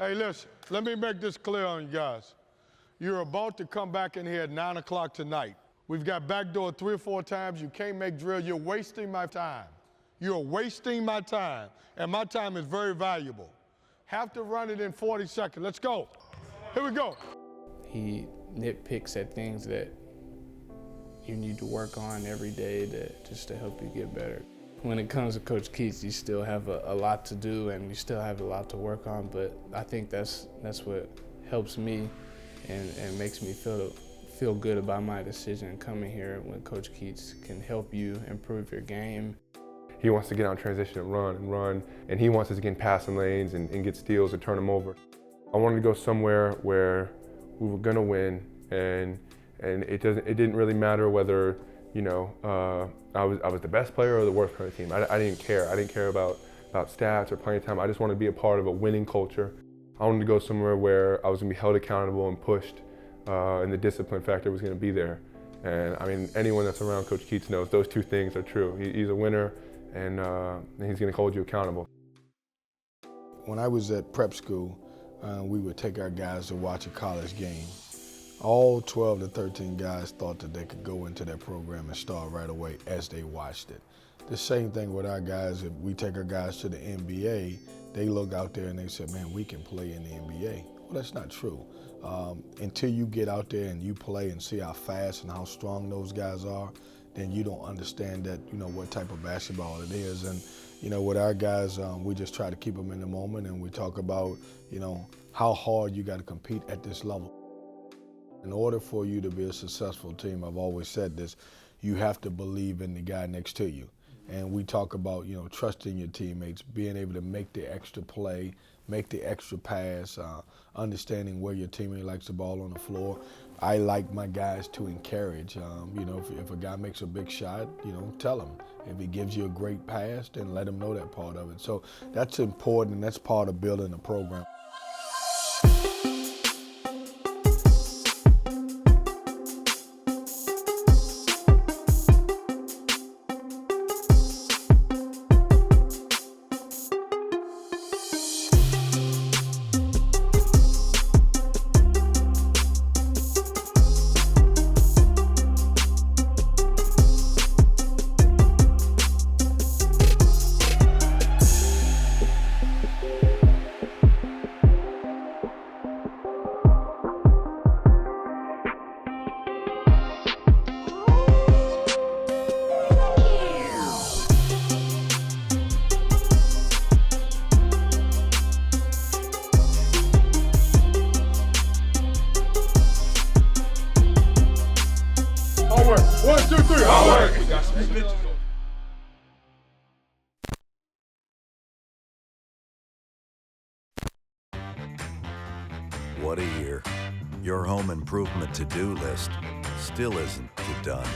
Hey, listen, let me make this clear on you guys. You're about to come back in here at 9 o'clock tonight. We've got backdoor 3 or 4 times. You can't make drill. You're wasting my time. You're wasting my time, and my time is very valuable. Have to run it in 40 seconds. Let's go. Here we go. He nitpicks at things that you need to work on every day just to help you get better. When it comes to Coach Keats, you still have a lot to do and you still have a lot to work on, but I think that's what helps me and makes me feel good about my decision coming here when Coach Keats can help you improve your game. He wants to get on transition and run, and he wants us to get in passing lanes and get steals and turn them over. I wanted to go somewhere where we were gonna win, and it didn't really matter whether, you know, I was the best player or the worst player of the team. I didn't care. I didn't care about stats or playing time. I just wanted to be a part of a winning culture. I wanted to go somewhere where I was gonna be held accountable and pushed, and the discipline factor was gonna be there. And I mean, anyone that's around Coach Keats knows those two things are true. He's a winner, and he's gonna hold you accountable. When I was at prep school, we would take our guys to watch a college game. All 12 to 13 guys thought that they could go into that program and start right away as they watched it. The same thing with our guys. If we take our guys to the NBA, they look out there and they say, man, we can play in the NBA. Well, that's not true. Until you get out there and you play and see how fast and how strong those guys are, then you don't understand that, you know, what type of basketball it is. And, you know, with our guys, we just try to keep them in the moment, and we talk about, you know, how hard you got to compete at this level. In order for you to be a successful team, I've always said this, you have to believe in the guy next to you. And we talk about, you know, trusting your teammates, being able to make the extra play, make the extra pass, understanding where your teammate likes the ball on the floor. I like my guys to encourage. You know, if a guy makes a big shot, you know, tell him. If he gives you a great pass, then let him know that part of it. So that's important, and that's part of building a program. What a year. Your home improvement to-do list still isn't done.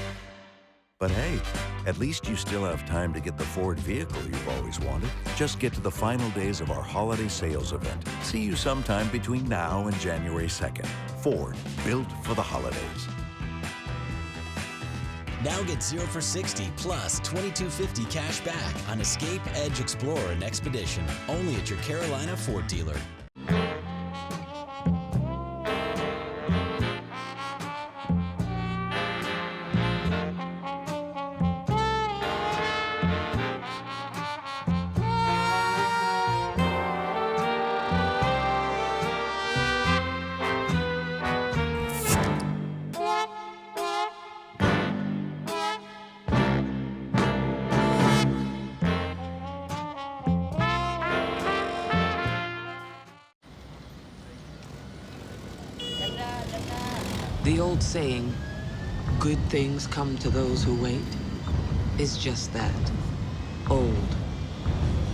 But hey, at least you still have time to get the Ford vehicle you've always wanted. Just get to the final days of our holiday sales event. See you sometime between now and January 2nd. Ford, built for the holidays. Now get 0 for 60 plus $22.50 cash back on Escape, Edge, Explorer, and Expedition. Only at your Carolina Ford dealer. The old saying, good things come to those who wait, is just that, old.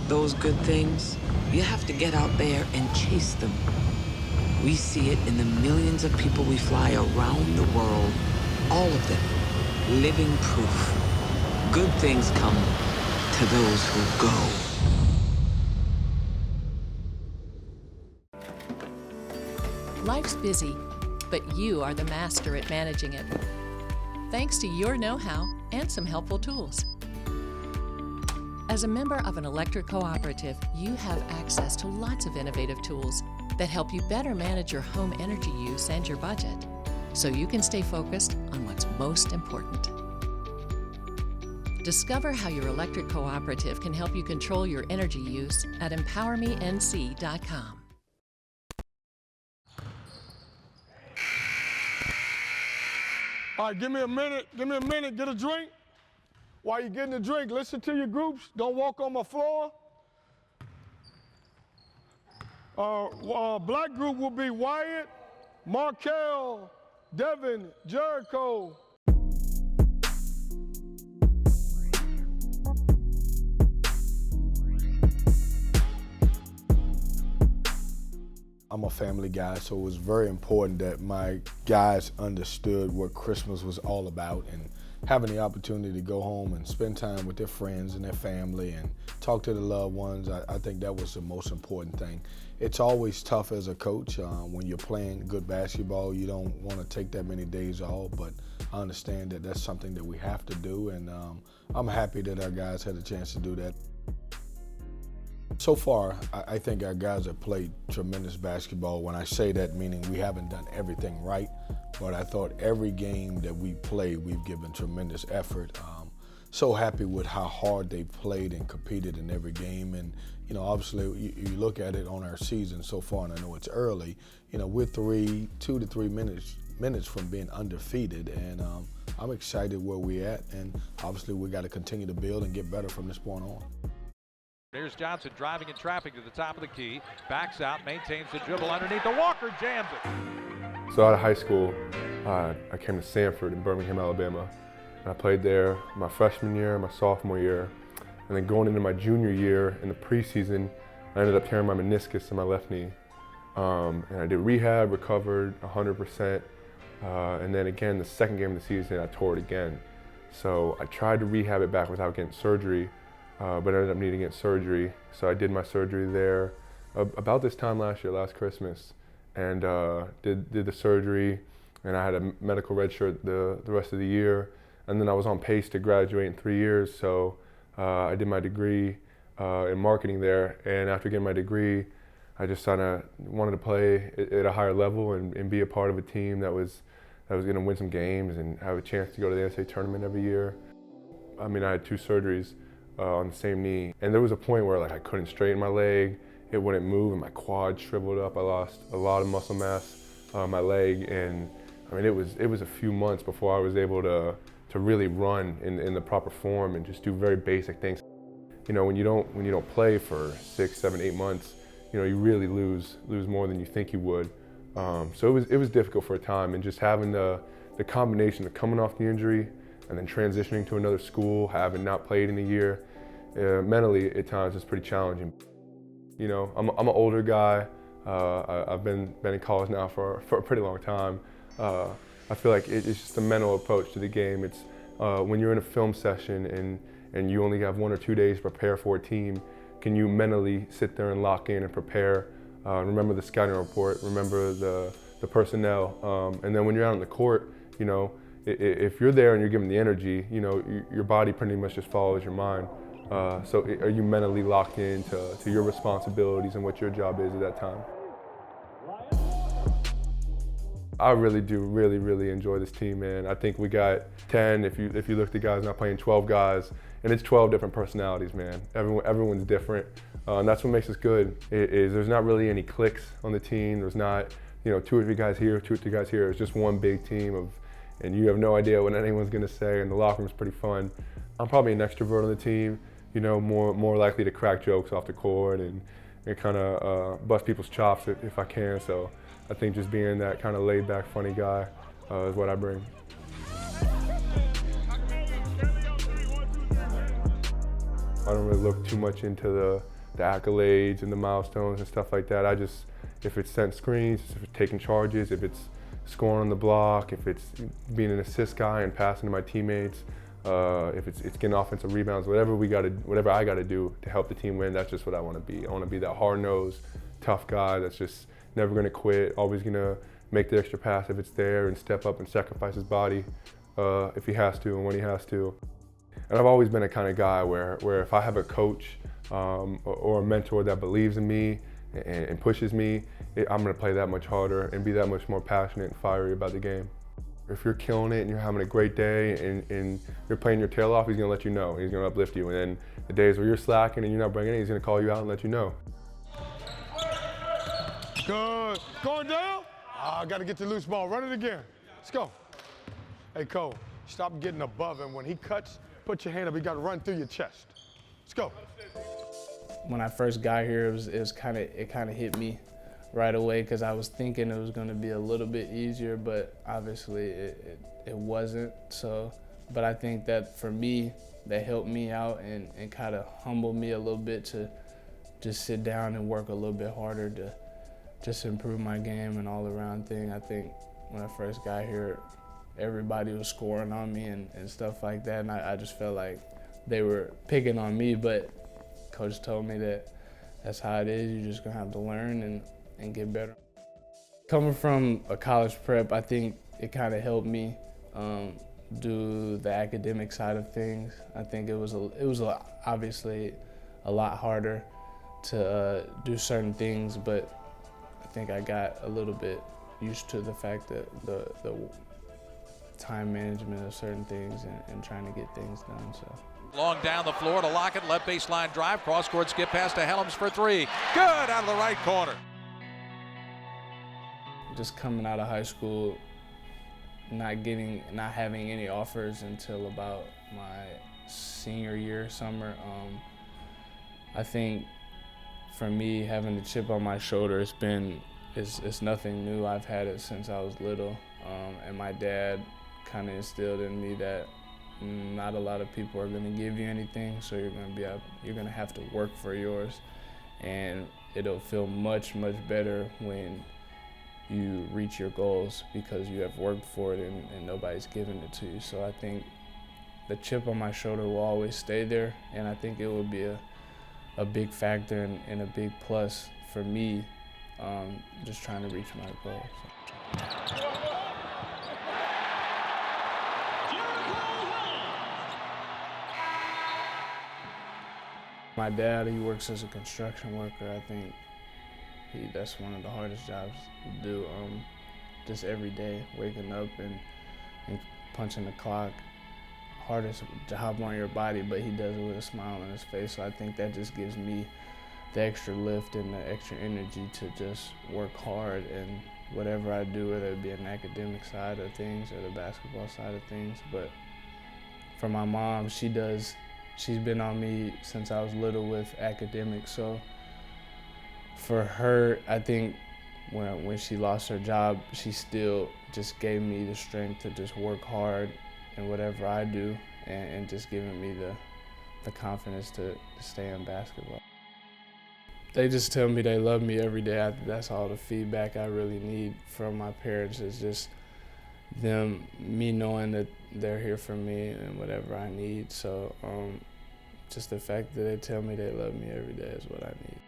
Those good things, you have to get out there and chase them. We see it in the millions of people we fly around the world, all of them, living proof. Good things come to those who go. Life's busy, but you are the master at managing it. Thanks to your know-how and some helpful tools. As a member of an electric cooperative, you have access to lots of innovative tools that help you better manage your home energy use and your budget, so you can stay focused on what's most important. Discover how your electric cooperative can help you control your energy use at empowermenc.com. All right, give me a minute, get a drink. While you're getting a drink, listen to your groups. Don't walk on my floor. Black group will be Wyatt, Markel, Devin, Jericole. I'm a family guy, so it was very important that my guys understood what Christmas was all about, and having the opportunity to go home and spend time with their friends and their family and talk to the loved ones, I think that was the most important thing. It's always tough as a coach when you're playing good basketball. You don't want to take that many days off, but I understand that that's something that we have to do, and I'm happy that our guys had a chance to do that. So far, I think our guys have played tremendous basketball. When I say that, meaning we haven't done everything right, but I thought every game that we played, we've given tremendous effort. So happy with how hard they played and competed in every game. And, you know, obviously you look at it on our season so far, and I know it's early, you know, we're 2 to 3 minutes from being undefeated, and I'm excited where we're at, and obviously we got to continue to build and get better from this point on. Here's Johnson driving in traffic to the top of the key, backs out, maintains the dribble underneath. The Walker jams it. So out of high school, I came to Sanford in Birmingham, Alabama. And I played there my freshman year, my sophomore year. And then going into my junior year in the preseason, I ended up tearing my meniscus in my left knee. And I did rehab, recovered 100%. And then again, the second game of the season, I tore it again. So I tried to rehab it back without getting surgery. But I ended up needing to get surgery. So I did my surgery there about this time last year, last Christmas, and did the surgery, and I had a medical red shirt the rest of the year. And then I was on pace to graduate in 3 years, so I did my degree in marketing there. And after getting my degree, I just wanted to play at a higher level and be a part of a team that was going to win some games and have a chance to go to the NCAA tournament every year. I mean, I had 2 surgeries on the same knee, and there was a point where I couldn't straighten my leg, it wouldn't move, and my quad shriveled up. I lost a lot of muscle mass on my leg, and I mean it was a few months before I was able to really run in the proper form and just do very basic things. You know, when you don't play for 6, 7, 8 months, you know, you really lose more than you think you would. So it was difficult for a time, and just having the combination of coming off the injury and then transitioning to another school, having not played in a year, mentally at times it's pretty challenging. You know, I'm an older guy. I've been in college now for a pretty long time. I feel like it's just a mental approach to the game. It's when you're in a film session and you only have 1 or 2 days to prepare for a team, can you mentally sit there and lock in and prepare? Remember the scouting report, remember the personnel, and then when you're out on the court, you know, if you're there and you're given the energy, you know, your body pretty much just follows your mind. So are you mentally locked into your responsibilities and what your job is at that time? I really do really enjoy this team, man. I think we got 10, if you look at the guys not playing, 12 guys, and it's 12 different personalities, man. Everyone's different, and that's what makes us good. There's not really any cliques on the team. There's not, you know, 2 or 3 guys here, 2 or 3 guys here. It's just one big team and you have no idea what anyone's gonna say, and the locker room's pretty fun. I'm probably an extrovert on the team, you know, more likely to crack jokes off the court and kind of bust people's chops if I can. So I think just being that kind of laid back, funny guy is what I bring. I don't really look too much into the accolades and the milestones and stuff like that. If it's sent screens, if it's taking charges, if it's scoring on the block, if it's being an assist guy and passing to my teammates, if it's getting offensive rebounds, whatever I gotta do to help the team win, that's just what I wanna be. I wanna be that hard-nosed, tough guy that's just never gonna quit, always gonna make the extra pass if it's there and step up and sacrifice his body if he has to and when he has to. And I've always been a kind of guy where if I have a coach or a mentor that believes in me and pushes me, I'm going to play that much harder and be that much more passionate and fiery about the game. If you're killing it and you're having a great day and you're playing your tail off, he's going to let you know. He's going to uplift you. And then the days where you're slacking and you're not bringing it, he's going to call you out and let you know. Good. Going down? I got to get the loose ball. Run it again. Let's go. Hey, Cole, stop getting above him. When he cuts, put your hand up. You got to run through your chest. Let's go. When I first got here, it kind of hit me right away because I was thinking it was going to be a little bit easier, but obviously it wasn't. So, but I think that for me, that helped me out and kind of humbled me a little bit to just sit down and work a little bit harder to just improve my game and all around thing. I think when I first got here, everybody was scoring on me and stuff like that, and I just felt like they were picking on me, but Coach told me that that's how it is. You're just gonna have to learn and get better. Coming from a college prep, I think it kind of helped me do the academic side of things. I think it was obviously a lot harder to do certain things, but I think I got a little bit used to the fact that the time management of certain things and trying to get things done. So. Long down the floor to Lockett, left baseline drive, cross-court skip pass to Hellems for three. Good, out of the right corner. Just coming out of high school, not having any offers until about my senior year, summer. I think for me, having the chip on my shoulder, it's nothing new. I've had it since I was little, and my dad kind of instilled in me that not a lot of people are going to give you anything, so you're going to have to work for yours, and it'll feel much, much better when you reach your goals because you have worked for it and nobody's giving it to you. So I think the chip on my shoulder will always stay there, and I think it will be a big factor and a big plus for me just trying to reach my goals. So. My dad, he works as a construction worker. I think that's one of the hardest jobs to do. Just every day, waking up and punching the clock. Hardest job on your body, but he does it with a smile on his face. So I think that just gives me the extra lift and the extra energy to just work hard and whatever I do, whether it be an academic side of things or the basketball side of things. But for my mom, she's been on me since I was little with academics. So for her, I think when she lost her job, she still just gave me the strength to just work hard in whatever I do and just giving me the confidence to stay in basketball. They just tell me they love me every day. That's all the feedback I really need from my parents is just me knowing that they're here for me and whatever I need. So just the fact that they tell me they love me every day is what I need.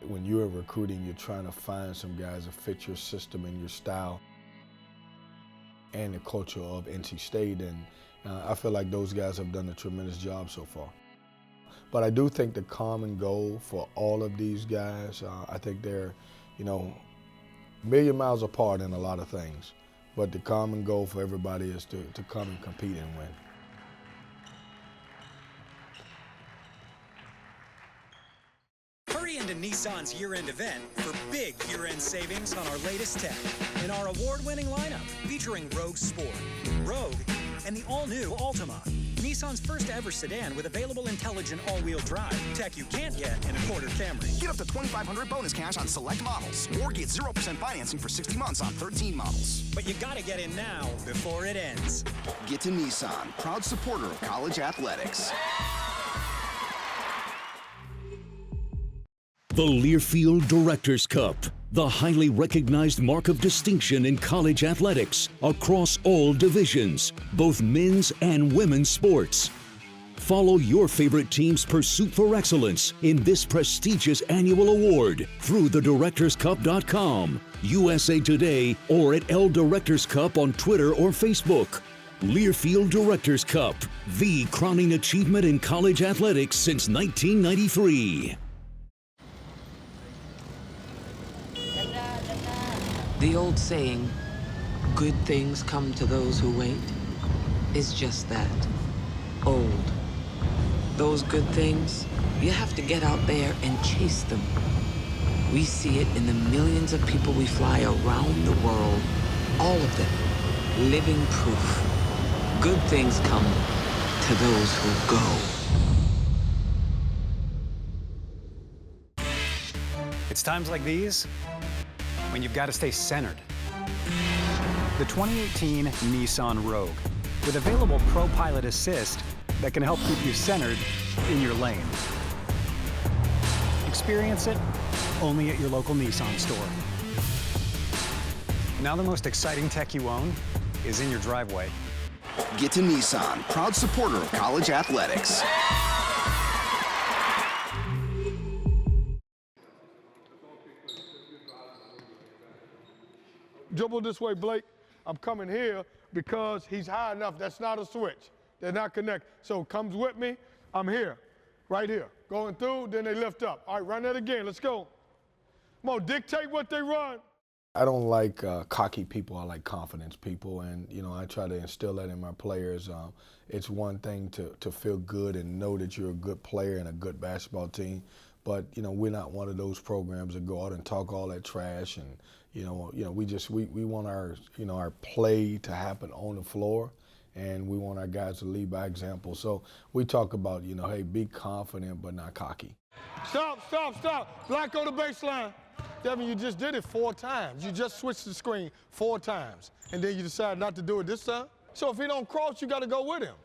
When you're recruiting, you're trying to find some guys that fit your system and your style and the culture of NC State, and I feel like those guys have done a tremendous job so far. But I do think the common goal for all of these guys, I think they're, a million miles apart in a lot of things, but the common goal for everybody is to come and compete and win. Hurry into Nissan's year-end event for big year-end savings on our latest tech in our award-winning lineup featuring Rogue Sport, Rogue, and the all-new Altima. Nissan's first-ever sedan with available intelligent all-wheel drive. Tech you can't get in a quarter Camry. Get up to $2,500 bonus cash on select models, or get 0% financing for 60 months on 13 models. But you gotta get in now before it ends. Get to Nissan, proud supporter of college athletics. The Learfield Directors Cup, the highly recognized mark of distinction in college athletics across all divisions, both men's and women's sports. Follow your favorite team's pursuit for excellence in this prestigious annual award through thedirectorscup.com, USA Today, or at L Directors Cup on Twitter or Facebook. Learfield Directors Cup, the crowning achievement in college athletics since 1993. The old saying, good things come to those who wait, is just that, old. Those good things, you have to get out there and chase them. We see it in the millions of people we fly around the world, all of them, living proof. Good things come to those who go. It's times like these when you've got to stay centered. The 2018 Nissan Rogue, with available Pro Pilot Assist that can help keep you centered in your lane. Experience it only at your local Nissan store. Now the most exciting tech you own is in your driveway. Get to Nissan, proud supporter of college athletics. Dribble this way, Blake. I'm coming here because he's high enough. That's not a switch. They're not connected. So comes with me. I'm here, right here. Going through, then they lift up. All right, run that again. Let's go. Come on, dictate what they run. I don't like cocky people. I like confidence people, and I try to instill that in my players. It's one thing to feel good and know that you're a good player and a good basketball team, but we're not one of those programs that go out and talk all that trash, and we want our play to happen on the floor, and we want our guys to lead by example. So we talk about hey, be confident but not cocky. Stop. Black on the baseline. Devin, you just did it 4 times. You just switched the screen 4 times, and then you decide not to do it this time. So if he don't cross, you got to go with him.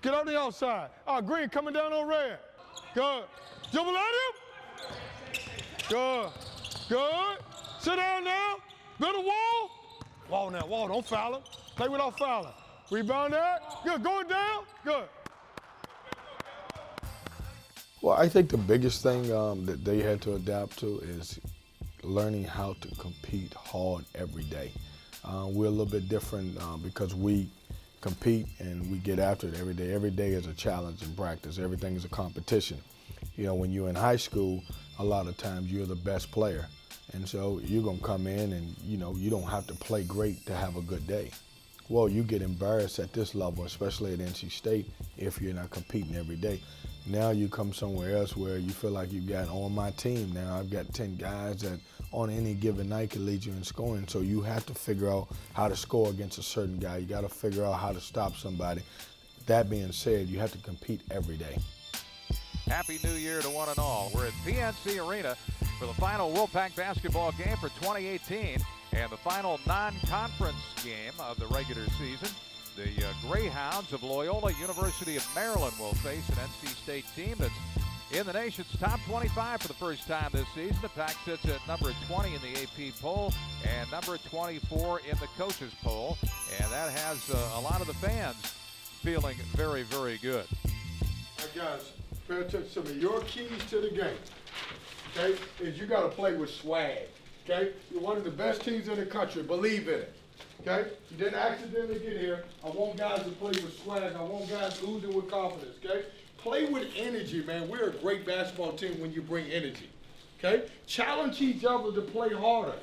Get on the outside. Green coming down on red. Good. Dribble at him. Good. Sit down now. Build a wall. Wall. Don't foul him. Play without fouling. Rebound that. Good. Going down. Good. Well, I think the biggest thing that they had to adapt to is learning how to compete hard every day. We're a little bit different because we compete and we get after it every day. Every day is a challenge in practice. Everything is a competition. When you're in high school, a lot of times you're the best player. And so you're going to come in and, you don't have to play great to have a good day. Well, you get embarrassed at this level, especially at NC State, if you're not competing every day. Now you come somewhere else where you feel like you've got on my team now. I've got 10 guys that on any given night can lead you in scoring. So you have to figure out how to score against a certain guy. You got to figure out how to stop somebody. That being said, you have to compete every day. Happy New Year to one and all. We're at PNC Arena for the final Wolfpack basketball game for 2018 and the final non-conference game of the regular season. The Greyhounds of Loyola University of Maryland will face an NC State team that's in the nation's top 25 for the first time this season. The Pack sits at number 20 in the AP poll and number 24 in the coaches poll, and that has a lot of the fans feeling very, very good. All right, guys, pay attention to me. Your keys to the game, okay, is you got to play with swag, okay? You're one of the best teams in the country. Believe in it. Okay? You didn't accidentally get here. I want guys to play with swag. I want guys oozing with confidence, okay? Play with energy, man. We're a great basketball team when you bring energy, okay? Challenge each other to play harder.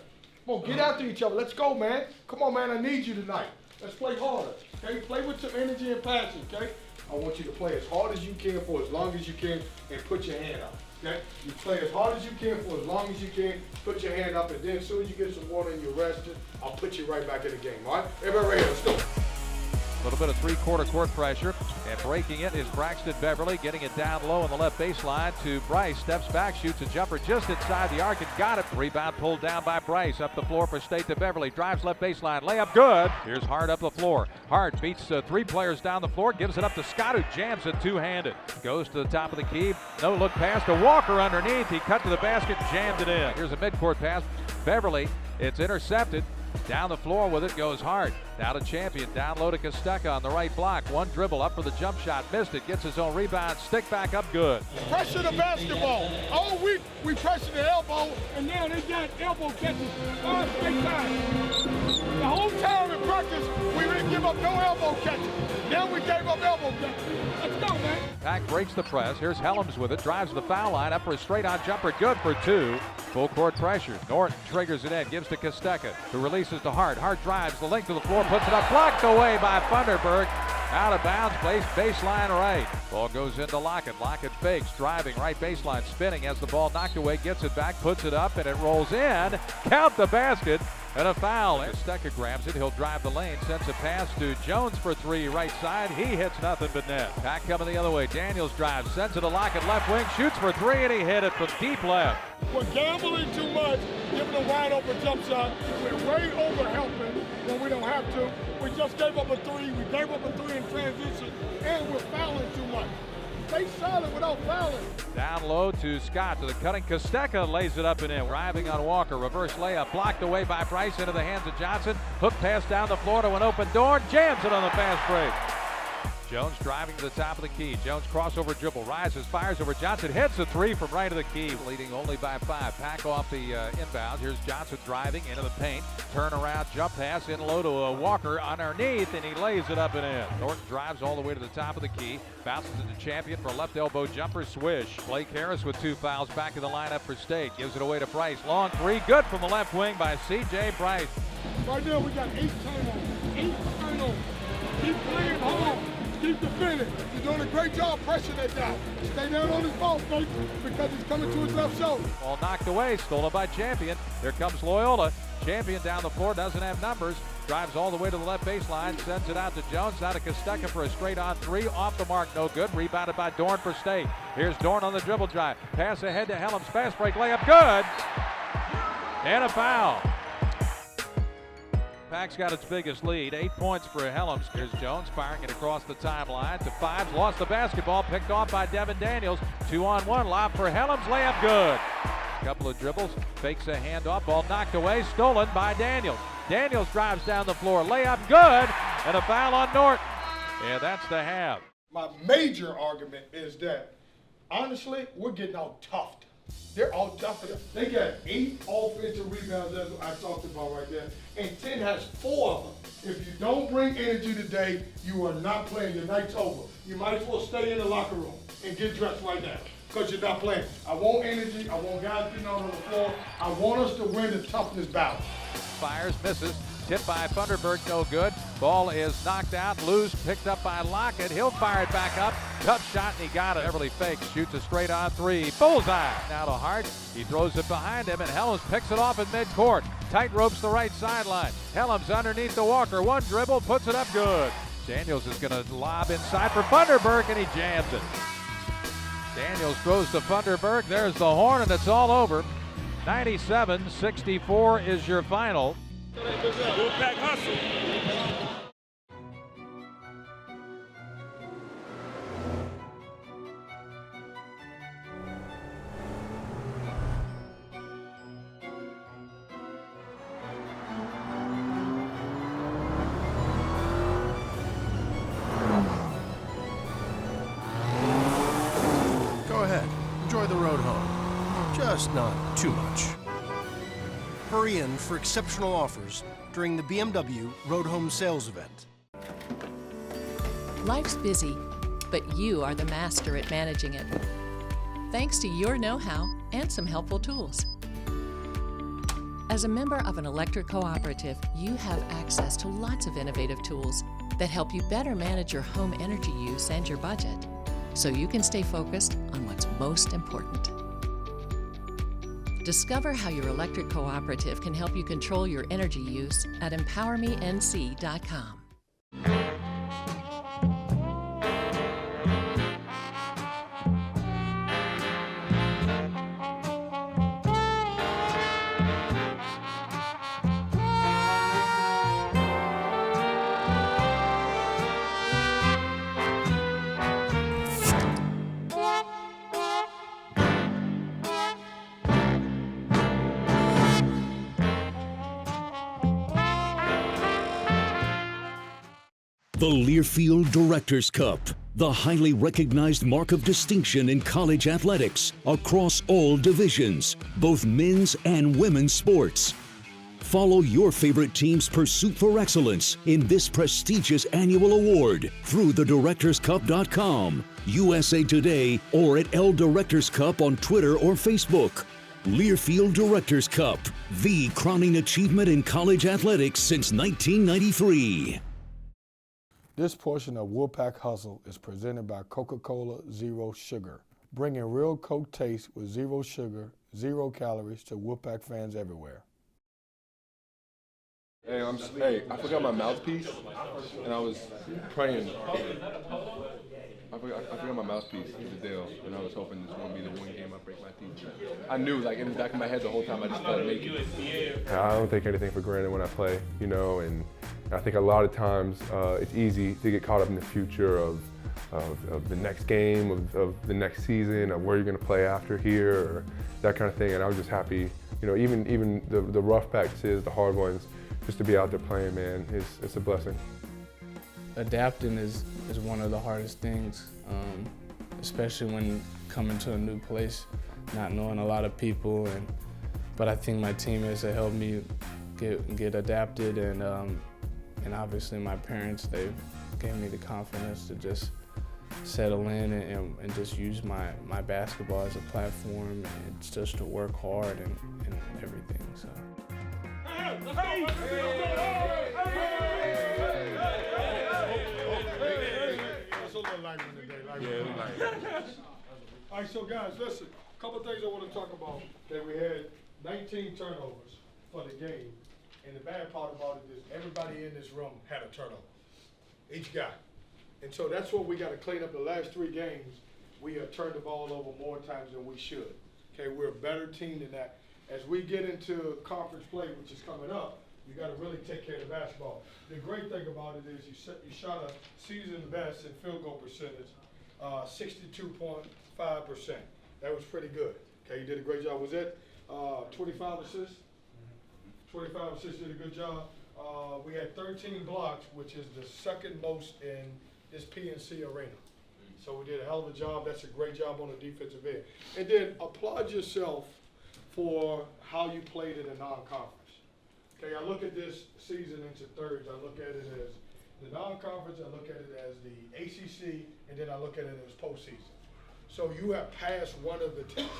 Come on, get after each other. Let's go, man. Come on, man, I need you tonight. Let's play harder, okay? Play with some energy and passion, okay? I want you to play as hard as you can for as long as you can and put your hand up. Okay? You play as hard as you can for as long as you can, put your hand up, and then as soon as you get some water and you're rested, I'll put you right back in the game, all right? Everybody ready, let's go. A little bit of three-quarter court pressure, and breaking it is Braxton Beverly, getting it down low on the left baseline to Bryce. Steps back, shoots a jumper just inside the arc and got it. Rebound pulled down by Bryce. Up the floor for State to Beverly. Drives left baseline, layup good. Here's Hart up the floor. Hart beats 3 players down the floor, gives it up to Scott, who jams it two-handed. Goes to the top of the key. No look pass to Walker underneath. He cut to the basket, jammed it in. Here's a midcourt pass. Beverly, it's intercepted. Down the floor with it goes Hart. Now to Champion, down low to Costeca on the right block. One dribble up for the jump shot, missed it, gets his own rebound, stick back up good. Pressure the basketball. All week we pressure the elbow, and now they got elbow catches 5 straight times. The whole time in practice, we didn't give up no elbow catches. Now we gave up elbow catches. Let's go, man. Pack breaks the press. Here's Hellems with it. Drives the foul line. Up for a straight-on jumper. Good for two. Full court pressure. Norton triggers it in. Gives to Kostecka, who releases to Hart. Hart drives the length of the floor. Puts it up. Blocked away by Funderburg. Out of bounds. Placed baseline right. Ball goes into Lockett. Lockett fakes. Driving right baseline. Spinning. Has the ball knocked away. Gets it back. Puts it up. And it rolls in. Count the basket. And a foul. Kostecka grabs it. He'll drive the lane. Sends a pass to Jones for three. Right side. He hits nothing but net. Pack coming the other way. Daniels drives. Sends it to Lockett. Left wing. Shoots for three. And he hit it from deep left. We're gambling too much, giving a wide open jump shot. We're way over helping when we don't have to. We just gave up a three. We gave up a three in transition. And we're fouling too much. Stay solid without fouling. Down low to Scott, to the cutting Kostecka, lays it up and in. Driving on Walker, reverse layup, blocked away by Bryce into the hands of Johnson. Hook pass down the floor to an open door, jams it on the fast break. Jones driving to the top of the key. Jones crossover dribble, rises, fires over Johnson, hits a three from right of the key, leading only by 5. Pack off the inbound. Here's Johnson driving into the paint. Turnaround jump pass in low to Walker underneath, and he lays it up and in. Norton drives all the way to the top of the key. Bounces into Champion for a left elbow jumper, swish. Blake Harris with 2 fouls back in the lineup for State. Gives it away to Bryce. Long three, good from the left wing by C.J. Bryce. Right now we got 8 turnovers. 8 turnovers. Keep playing hard. Keep defending. He's doing a great job pressuring that guy. Stay down on his ball, folks, because he's coming to his left shoulder. Ball knocked away, stolen by Champion. Here comes Loyola. Champion down the floor, doesn't have numbers. Drives all the way to the left baseline, sends it out to Jones, out to Kostecka for a straight-on three. Off the mark, no good. Rebounded by Dorn for State. Here's Dorn on the dribble drive. Pass ahead to Hellems. Fast break layup, good. And a foul. Pack's got its biggest lead, 8 points for Hellems. Here's Jones firing it across the timeline to 5. Lost the basketball, picked off by Devin Daniels. 2-on-1, lob for Hellems, layup good. Couple of dribbles, fakes a handoff, ball knocked away, stolen by Daniels. Daniels drives down the floor, layup good, and a foul on Norton. And that's the half. My major argument is that, honestly, we're getting out toughed. They're all tougher. They got 8 offensive rebounds, that's what I talked about right there, and 10 has 4 of them. If you don't bring energy today, you are not playing. Your night's over. You might as well stay in the locker room and get dressed right now because you're not playing. I want energy. I want guys getting out on the floor. I want us to win the toughness battle. Fires, misses. Tipped by Funderburg, no good. Ball is knocked out, loose, picked up by Lockett. He'll fire it back up. Tough shot, and he got it. Beverly fakes, shoots a straight-on three. Bullseye. Now to Hart. He throws it behind him, and Hellems picks it off at midcourt. Tight ropes the right sideline. Hellems underneath the Walker. One dribble, puts it up good. Daniels is going to lob inside for Funderburg, and he jams it. Daniels throws to Funderburg. There's the horn, and it's all over. 97-64 is your final. Wolfpack hustle. Go ahead, enjoy the road home. Just not too much. Hurry in for exceptional offers during the BMW Road Home Sales Event. Life's busy, but you are the master at managing it. Thanks to your know-how and some helpful tools. As a member of an electric cooperative, you have access to lots of innovative tools that help you better manage your home energy use and your budget, so you can stay focused on what's most important. Discover how your electric cooperative can help you control your energy use at empowermenc.com. The Learfield Directors Cup, the highly recognized mark of distinction in college athletics across all divisions, both men's and women's sports. Follow your favorite team's pursuit for excellence in this prestigious annual award through thedirectorscup.com, USA Today, or at L Directors Cup on Twitter or Facebook. Learfield Directors Cup, the crowning achievement in college athletics since 1993. This portion of Wolfpack Hustle is presented by Coca-Cola Zero Sugar, bringing real Coke taste with zero sugar, 0 calories to Wolfpack fans everywhere. Hey, I forgot my mouthpiece, and I was praying. I forgot my mouthpiece in the deal, and I was hoping this won't be the one game I break my teeth. I knew, like, in the back of my head the whole time, I just thought I'd make it. I don't take anything for granted when I play, you know, and I think a lot of times it's easy to get caught up in the future of the next game, of the next season, of where you're going to play after here, or that kind of thing. And I was just happy, you know, even the rough practices, the hard ones, just to be out there playing, man, it's a blessing. Adapting is one of the hardest things, especially when coming to a new place, not knowing a lot of people. But I think my teammates have helped me get adapted, and obviously my parents, they gave me the confidence to just settle in and just use my basketball as a platform and just to work hard and everything. So. All right, so guys, listen, a couple of things I want to talk about. Okay, we had 19 turnovers for the game, and the bad part about it is everybody in this room had a turnover, each guy. And so that's what we got to clean up. The last 3 games, we have turned the ball over more times than we should. Okay, we're a better team than that. As we get into conference play, which is coming up, you got to really take care of the basketball. The great thing about it is you shot a season best in field goal percentage, 62.5%. That was pretty good. Okay, you did a great job. Was that 25 assists? 25 assists, did a good job. We had 13 blocks, which is the second most in this PNC arena. So we did a hell of a job. That's a great job on the defensive end. And then applaud yourself for how you played in a non-conference. Okay, I look at this season into thirds. I look at it as the non-conference, I look at it as the ACC, and then I look at it as postseason. So you have passed one of the tests.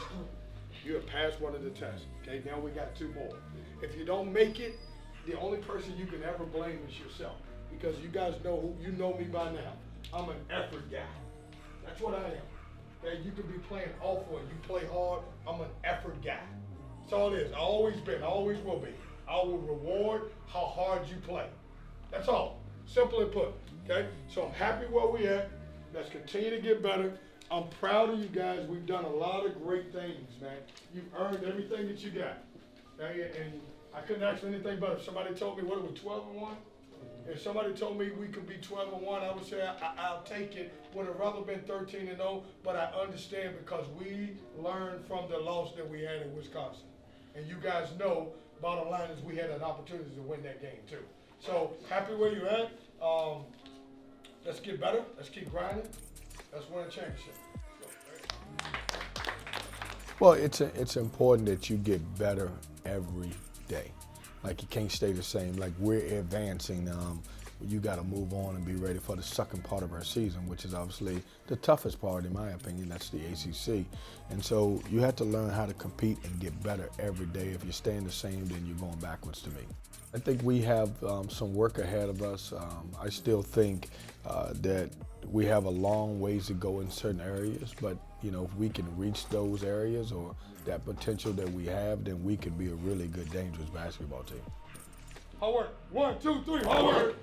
You have passed one of the tests. Okay, now we got 2 more. If you don't make it, the only person you can ever blame is yourself, because you guys know you know me by now. I'm an effort guy. That's what I am. Okay, you could be playing awful and you play hard. I'm an effort guy. That's all it is. I always been. I always will be. I will reward how hard you play. That's all. Simply put. Okay. So I'm happy where we at. Let's continue to get better. I'm proud of you guys. We've done a lot of great things, man. You've earned everything that you got. Okay? And I couldn't ask for anything better. If somebody told me, what are we, 12-1? If somebody told me we could be 12-1, I would say I'll take it. Would have rather been 13-0, but I understand because we learned from the loss that we had in Wisconsin. And you guys know, bottom line is we had an opportunity to win that game too. So happy where you're at. Let's get better. Let's keep grinding. Let's win a championship. Well, it's important that you get better every day. Like, you can't stay the same. Like, we're advancing. You got to move on and be ready for the second part of our season, which is obviously the toughest part, in my opinion. That's the ACC. And so you have to learn how to compete and get better every day. If you're staying the same, then you're going backwards to me. I think we have some work ahead of us. I still think that we have a long ways to go in certain areas, but you know, if we can reach those areas or that potential that we have, then we can be a really good, dangerous basketball team. Hard work. 1, 2, 3, hard work.